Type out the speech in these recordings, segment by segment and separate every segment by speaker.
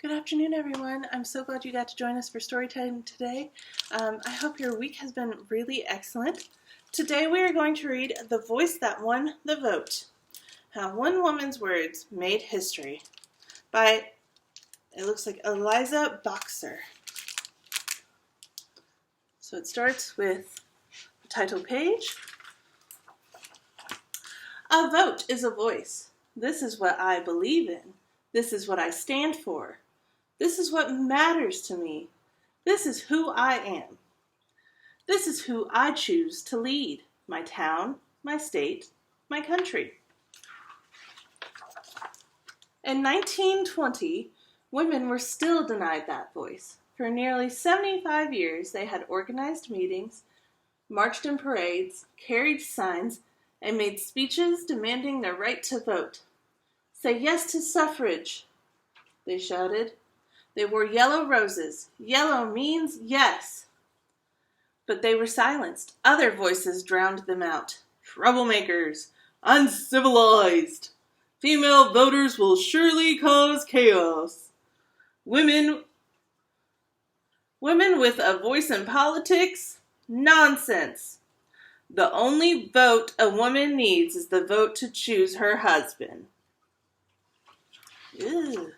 Speaker 1: Good afternoon, everyone. I'm so glad you got to join us for Storytime today. I hope your week has been really excellent. Today we are going to read The Voice That Won the Vote, How One Woman's Words Made History by, it looks like, Elisa Boxer. So it starts with the title page. A vote is a voice. This is what I believe in. This is what I stand for. This is what matters to me. This is who I am. This is who I choose to lead my town, my state, my country. In 1920, women were still denied that voice. For nearly 75 years, they had organized meetings, marched in parades, carried signs, and made speeches demanding their right to vote. Say yes to suffrage, they shouted. They wore yellow roses. Yellow means yes. But they were silenced. Other voices drowned them out. Troublemakers. Uncivilized. Female voters will surely cause chaos. Women with a voice in politics? Nonsense. The only vote a woman needs is the vote to choose her husband. Ew.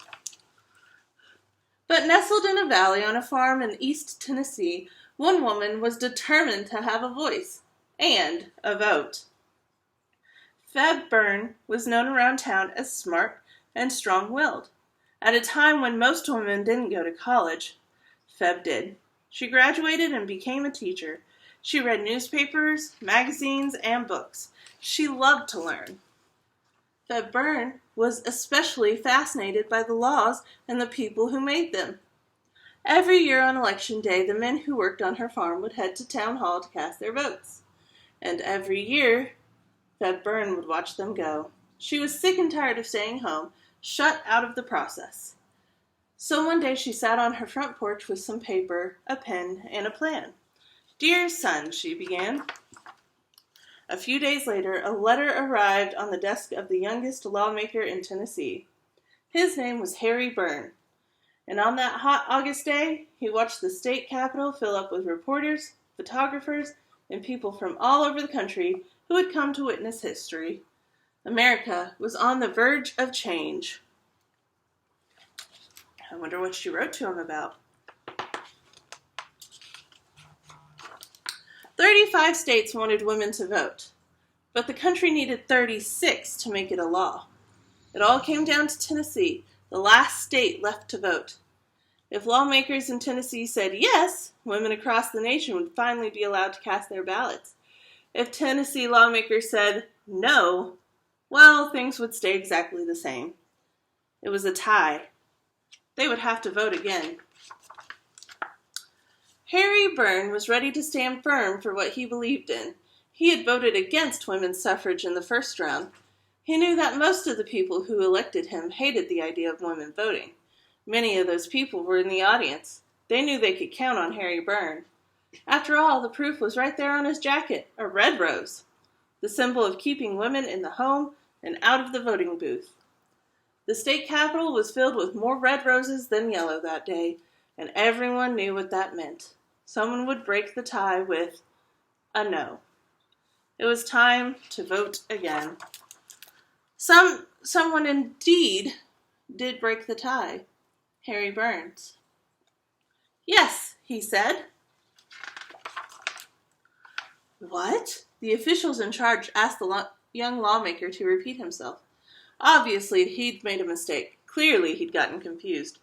Speaker 1: But nestled in a valley on a farm in East Tennessee, one woman was determined to have a voice and a vote. Feb Byrne was known around town as smart and strong-willed. At a time when most women didn't go to college, Feb did. She graduated and became a teacher. She read newspapers, magazines, and books. She loved to learn. Feb Byrne was especially fascinated by the laws and the people who made them. Every year on election day, the men who worked on her farm would head to town hall to cast their votes. And every year, Feb Byrne would watch them go. She was sick and tired of staying home, shut out of the process. So one day she sat on her front porch with some paper, a pen, and a plan. "Dear son," she began. A few days later, a letter arrived on the desk of the youngest lawmaker in Tennessee. His name was Harry Byrne, and on that hot August day, he watched the state capitol fill up with reporters, photographers, and people from all over the country who had come to witness history. America was on the verge of change. I wonder what she wrote to him about. 35 states wanted women to vote, but the country needed 36 to make it a law. It all came down to Tennessee, the last state left to vote. If lawmakers in Tennessee said yes, women across the nation would finally be allowed to cast their ballots. If Tennessee lawmakers said no, well, things would stay exactly the same. It was a tie. They would have to vote again. Harry Byrne was ready to stand firm for what he believed in. He had voted against women's suffrage in the first round. He knew that most of the people who elected him hated the idea of women voting. Many of those people were in the audience. They knew they could count on Harry Byrne. After all, the proof was right there on his jacket, a red rose, the symbol of keeping women in the home and out of the voting booth. The state capitol was filled with more red roses than yellow that day, and everyone knew what that meant. Someone would break the tie with a no. It was time to vote again. Someone indeed did break the tie. Harry Byrne. "Yes," he said. "What?" The officials in charge asked the young lawmaker to repeat himself. Obviously, he'd made a mistake. Clearly, he'd gotten confused.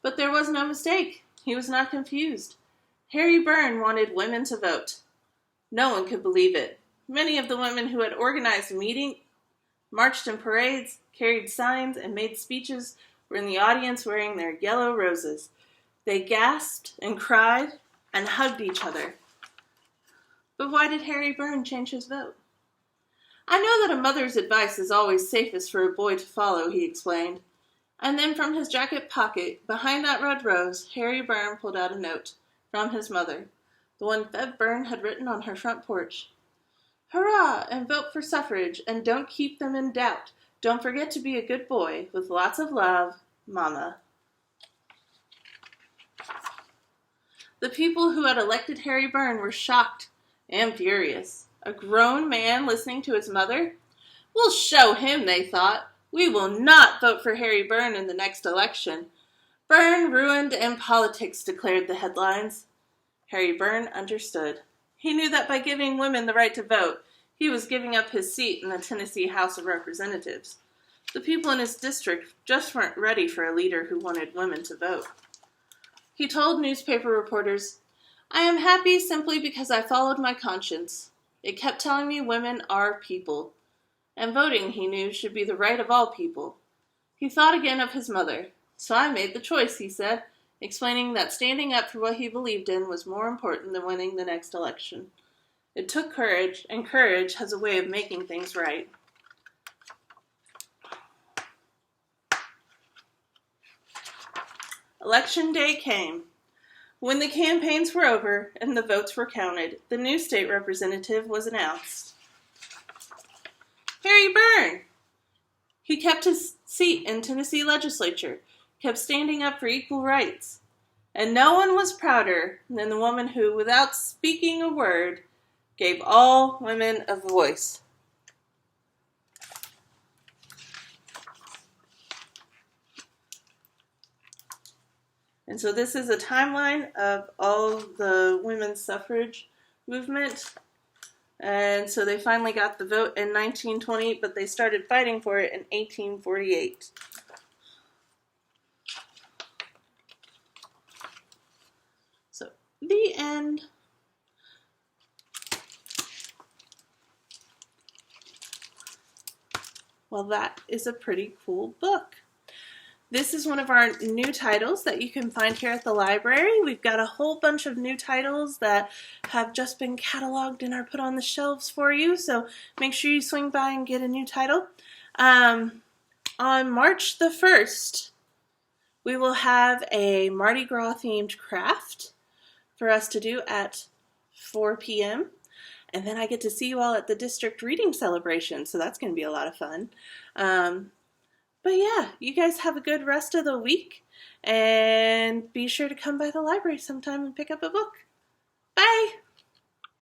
Speaker 1: But there was no mistake. He was not confused. Harry Byrne wanted women to vote. No one could believe it. Many of the women who had organized a meeting, marched in parades, carried signs, and made speeches were in the audience wearing their yellow roses. They gasped and cried and hugged each other. But why did Harry Byrne change his vote? "I know that a mother's advice is always safest for a boy to follow," he explained. And then from his jacket pocket, behind that red rose, Harry Byrne pulled out a note from his mother, the one Feb Byrne had written on her front porch. "Hurrah, and vote for suffrage, and don't keep them in doubt. Don't forget to be a good boy. With lots of love, Mama." The people who had elected Harry Byrne were shocked and furious. A grown man listening to his mother? We'll show him, they thought. We will not vote for Harry Byrne in the next election. Byrne ruined in politics, declared the headlines. Harry Byrne understood. He knew that by giving women the right to vote, he was giving up his seat in the Tennessee House of Representatives. The people in his district just weren't ready for a leader who wanted women to vote. He told newspaper reporters, I am happy simply because I followed my conscience. It kept telling me women are people. And voting, he knew, should be the right of all people. He thought again of his mother. So I made the choice, he said, explaining that standing up for what he believed in was more important than winning the next election. It took courage, and courage has a way of making things right. Election day came. When the campaigns were over and the votes were counted, the new state representative was announced. Harry Byrne! He kept his seat in Tennessee legislature, kept standing up for equal rights. And no one was prouder than the woman who, without speaking a word, gave all women a voice. And so this is a timeline of all the women's suffrage movement. And so they finally got the vote in 1920, but they started fighting for it in 1848. So, the end. Well, that is a pretty cool book. This is one of our new titles that you can find here at the library. We've got a whole bunch of new titles that have just been cataloged and are put on the shelves for you, so make sure you swing by and get a new title. On March the 1st, we will have a Mardi Gras themed craft for us to do at 4 p.m. And then I get to see you all at the district reading celebration, so that's going to be a lot of fun. But yeah, you guys have a good rest of the week, and be sure to come by the library sometime and pick up a book. Bye!